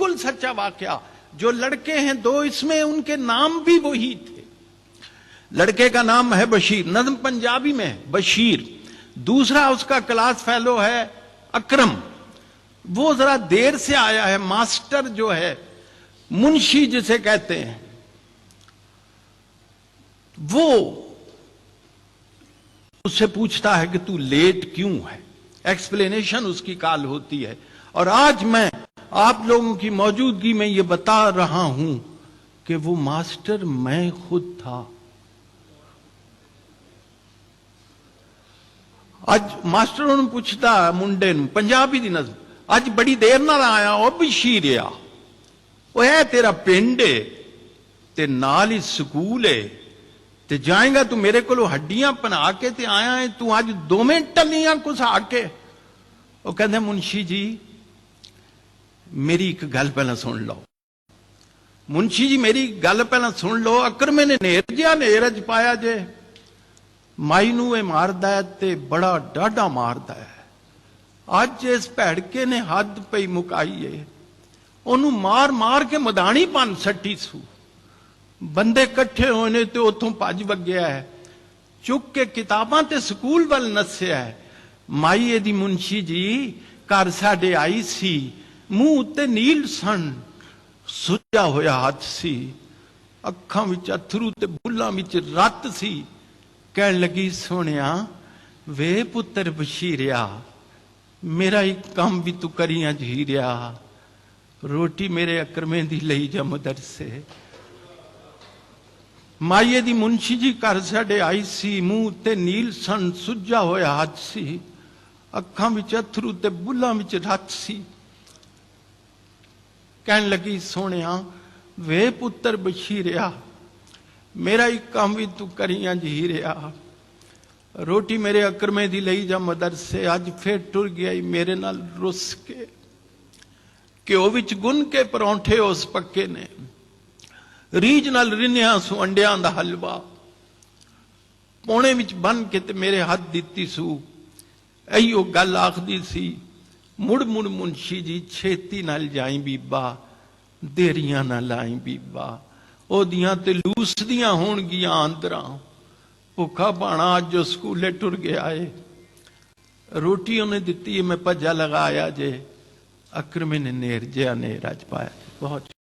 بالکل سچا واقعہ. جو لڑکے ہیں دو اس میں ان کے نام بھی وہی تھے. لڑکے کا نام ہے بشیر, نظم پنجابی میں بشیر. دوسرا اس کا کلاس فیلو ہے اکرم. وہ ذرا دیر سے آیا ہے. ماسٹر جو ہے منشی جسے کہتے ہیں, وہ اس سے پوچھتا ہے کہ تو لیٹ کیوں ہے. ایکسپلینیشن اس کی کال ہوتی ہے. اور آج میں آپ لوگوں کی موجودگی میں یہ بتا رہا ہوں کہ وہ ماسٹر میں خود تھا. اج ماسٹر نے پوچھتا منڈے نو پنجابی دی نظم, اج بڑی دیر نال آیا او بشیریا, وہ ہے تیرا پنڈ ہے تے نال ہی سکول ہے تے جائیں گا تو میرے کو ہڈیاں پنا کے تے آیا ہے تو آج 2 منٹ ٹلیاں کسا کے. وہ کہتے ہیں منشی جی میری ایک گل پہلا سن لو. منشی جی میری گل پہلا سن لو. اکرمے نے نیر جیا نیرج پایا جے, مائی نو اے ماردا ہے تے بڑا ڈاڈا ماردا ہے. اج اس بھڑکے نے حد پئی مکائی ہے, انہوں مار مار کے مدانی پن سٹی سو. بندے کٹھے ہونے تے اتوں پج وگیا ہے, چک کے کتاباں تے سکول ول نسیا ہے. مائی دی منشی جی گھر ساڈے آئی سی, منہ تے نیل سن, سجا ہویا ہاتھ سی, اکھاں وچ اتھرو تے بلاں وچ رت سی. کہن لگی سونیا وے پتر بشیریا, میرا ایک کام بھی تو کریاں جھیریا, روٹی میرے اکرمے دی لئی جا مدرسے. مائیے دی منشی جی گھر ساڈے آئی سی, منہ تے نیل سن, سجا ہویا ہاتھ سی, اکھاں وچ اتھرو تے بلاں وچ رت سی. کہن لگی سونیا وے پتر بشیریا, میرا ایک کام بھی تو کریاں جھیریا, روٹی میرے اکرمے دی لئی جا مدرسے. اج پھر ٹر گیا میرے نال رس کے, گھیو وچ گن کے پرونٹھے اس پکے نے, ریج نال رنیا سو انڈیاں دا حلوا, پونے وچ بن کے تے میرے ہاتھ دیتی سو. ایو گل آخدی سی مڑ مڑ منشی جی چھیتی نال جائیں بیبا, دیریاں نہ لائیں بیبا, او دیاں تے لوس دیاں ہون گیاں آندراں. بھوکا بانا آج جو سکولے ٹر گیا ہے, روٹی انہیں دیتی ہے میں پجا لگایا جے, اکرمے نے نیر جیا نیر آج پایا. بہت